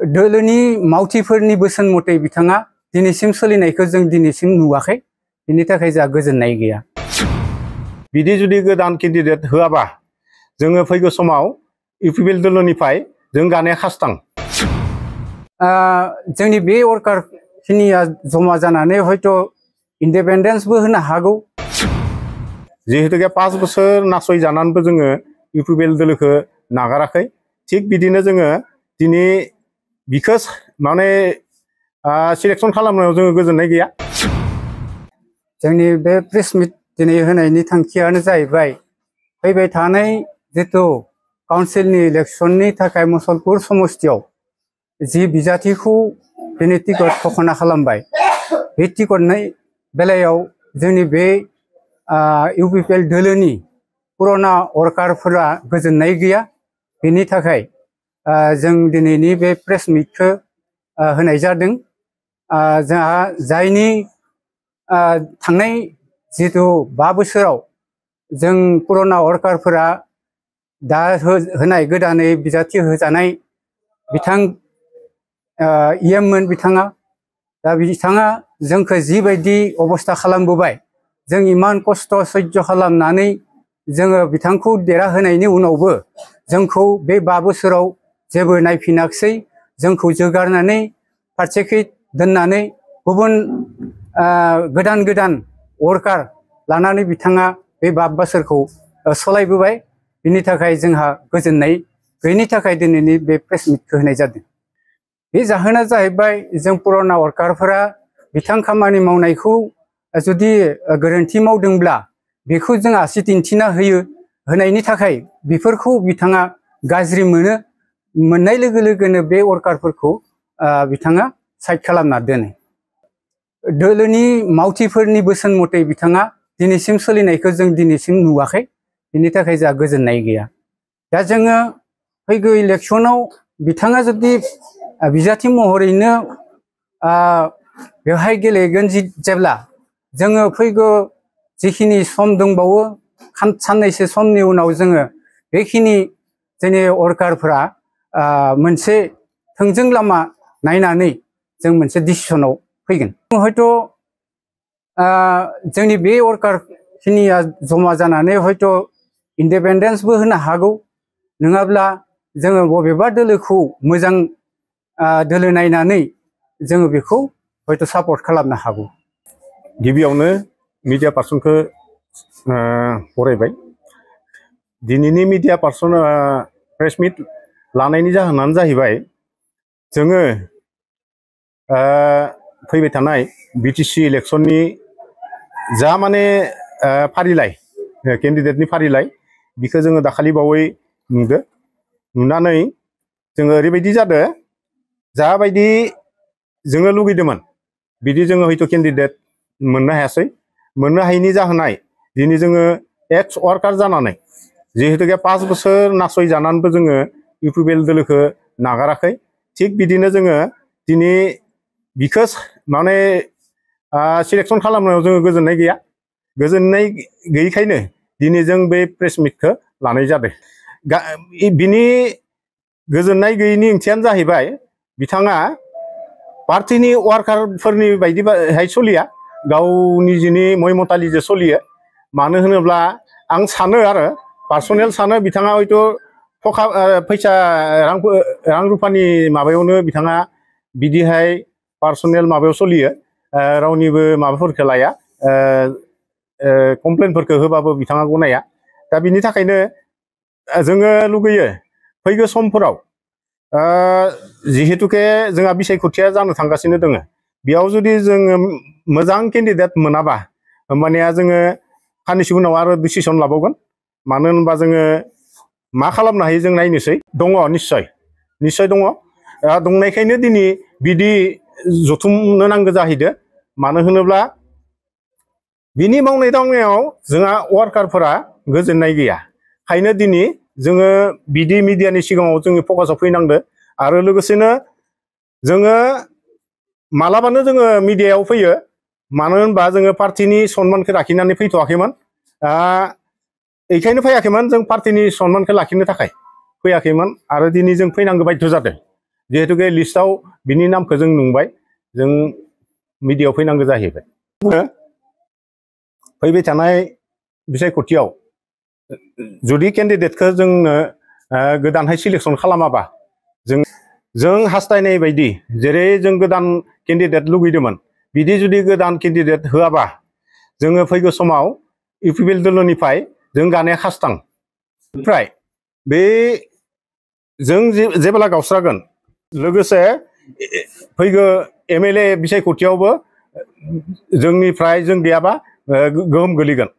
दोलोनि मावथिफोरनि बोसोन मथे बिथाङा दिनैसिम सोलिनायखौ जों दिनैसिम नुवाखै। बिनि थाखाय जोंहा गोजोननाय गैया। बिदि जुदि गोदान केन्डिडेट होआबा जोङो फैगौ समाव इउपिपिएल दोलोनिफ्राय जों गानाया खास्तां। जोंनि बे वर्कारखिनिया जमा जानानै हयथ' इन्डिपेन्डेन्सबो होनो हागौ। जिहेतुके 5 बोसोर नासय जानानैबो जोङो इउपिपिएल दोलोखौ नागाराखै। थिग बिदिनो जोङो दिनै बिखौ माने सिलेक्सन खालामनायाव जोङो गोजोननाय गैया। जोंनि बे प्रेस मिट दिनै होनायनि थांखियानो जाहैबाय फैबाय थानाय जितु काउन्सिलनि इलेक्सननि थाखाय मुसलपुर समस्तियाव जि बिजाथिखौ दिनै टिकट घोषणा खालामबाय, बे टिकटनि बेलायाव जोंनि बे इउपिपिएल दोलोनि पुराना वर्कारफोरा गोजोननाय गैया। बेनि थाखाय जों दिनैनि बे प्रेस मिटखौ होनाय जादों। जोंहा जायनि थांनाय जितु 5 बोसोराव जों पुराना वर्कारफोरा दा होनाय गोदानै बिजाथि होजानाय बिथां इएममोन बिथाङा, दा बिथाङा जोंखौ जिबायदि अबस्था खालामबोबाय, जों इमान खस्थ' सैज्य खालामनानै जोङो बिथांखौ देरहाहोनायनि उनावबो जोंखौ बे 5 बोसोराव जेबो नायफिनाखिसै। जोंखौ जोगारनानै फारसेखै दोननानै गुबुन गोदान गोदान वर्कार लानानै बिथाङा बे 5 बोसोरखौ सालायबोबाय। बिनि थाखाय जोंहा गोजोननाय गैयिनि थाखाय दिनैनि बे प्रेस मिटखौ होनाय जादों। बे जाहोना जाहैबाय जों पुराना वर्कारफोरा बिथां खामानि मावनायखौ जुदि गोरोन्थि मावदोंब्ला बेखौ जों आसि दिन्थिना होनायनि थाखाय बेफोरखौ बिथाङा गाज्रि मोनो। मोननाय लोगो लोगोनो बे वर्कारफोरखौ बिथाङा साइड खालामना दोनो। दोलोनि मावथिफोरनि बोसोन मथे बिथाङा दिनैसिम सोलिनायखौ जों दिनैसिम नुवाखै। बिनि थाखाय जोंहा गोजोननाय गैया। दा जोङो फैगौ इलेक्सनाव बिथाङा जुदि बिजाथि महरैनो बेवहाय गेलेगोन, जेब्ला जोङो फैगौ जिखिनि सम दंबावो साननैसो समनि उनाव जोङो बेखिनि जोंनि वर्कारफोरा मोनसे थोंजों लामा नायनानै जों मोनसे डिसिसनाव फैगोन। हयथ' जोंनि बे वर्कारखिनिया जमा जानानै हयथ' इन्डिपेन्डेन्सबो होनो हागौ। नङाब्ला जोङो बबेबा दोलोखौ मोजां दोलो नायनानै जोङो बेखौ हयथ' सापर्ट खालामनो हागौ। गिबियावनो मिडिया पार्सनखौ बरायबाय। दिनैनि मिडिया पार्सन प्रेस मिट लानायनि जाहोनानो जाहैबाय जोङो फैबाय थानाय बिटिसि इलेक्सननि जा माने फारिलाइ, केन्डिडेटनि फारिलाइ, बिखौ जोङो दाखालि बावै नुनानै जोङो ओरैबायदि जादों, जाबायदि जोङो लुगैदोंमोन बिदि जोङो हयथ' केन्डिडेट मोननो हायासै। मोननो हायैनि जाहोनाय दिनै जोङो एक्स वार्कार जानानै जिहेतुके 5 बोसोर नासय जानानैबो जोङो इउपिपिएल दोलोखौ नागाराखै। थिग बिदिनो जोङो दिनै बिखौ माने सिलेक्सन खालामनायाव जोङो गोजोननाय गैया। गोजोननाय गैयैखायनो दिनै जों बे प्रेस मिटखौ लानाय जादों। बिनि गोजोननाय गैयैनि ओंथियानो जाहैबाय बिथाङा पार्टिनि वार्कारफोरनि बायदिहाय सोलिया, गावनि जिनि मयमतालिजों सोलियो। मानो होनोब्ला आं सानो आरो पार्सनेल सानो बिथाङा हयथ' फैसा रां रुफानि माबायावनो बिथाङा बिदिहाय पार्सनेल माबायाव सोलियो, रावनिबो माबाफोरखौ लाया, कमप्लेनफोरखौ होबाबो बिथाङा गनाया। दा बिनि थाखायनो जोङो लुगैयो फैगौ समफोराव जिहेतुके जोंहा बिसायख'थिया जानो थांगासिनो दङ, बेयाव जुदि जोङो मोजां केन्डिडेट मोनाबा होमबानिया जोङो साननैसो उनाव आरो डिसिसन लाबावगोन। मानो होनबा जोङो मा खालामनो हायो जों नायनोसै। दङ, निस्सय दङ। दंनायखायनो दिनै बिदि जथुमनो नांगौ जाहैदों। मानो होनोब्ला बिनि मावनाय दांनायाव जोंहा वार्कारफोरा गोजोननाय गैया। खायनो दिनै जोङो बिदि मिडियानि सिगाङाव जोंनि फकासाव फैनांदो। आरो लोगोसेनो जोङो मालाबानो जोङो मिडियायाव फैयो, मानो होनबा जोङो पार्टिनि सनमानखौ लाखिनानै फैथ'वाखैमोन। बेखायनो फैयाखैमोन, जों पार्टिनि सनमानखौ लाखिनो थाखाय फैयाखैमोन। आरो दिनै जों फैनांगौ बाध्य जादों। जिहेतुके लिस्टआव बिनि नामखौ जों नुबाय जों मिडियायाव फैनांगौ जाहैबाय फैबाय थानाय बिसायख'थियाव जुदि केन्डिडेटखौ जोंनो गोदानहाय सिलेक्सन खालामाबा जों हास्थायनाय बायदि जेरै जों गोदान केन्डिडेट लुगैदोंमोन बिदि जुदि गोदान केन्डिडेट होआबा जोङो फैगौ समाव इउपिपिएल दलनिफ्राय जों गानाया खास्तां ओमफ्राय बे जों जेब्ला गावस्रागोन लोगोसे फैगौ एमएलए बिसायख'थियावबो जोंनिफ्राय जों गैयाबा गोहोम गोलैगोन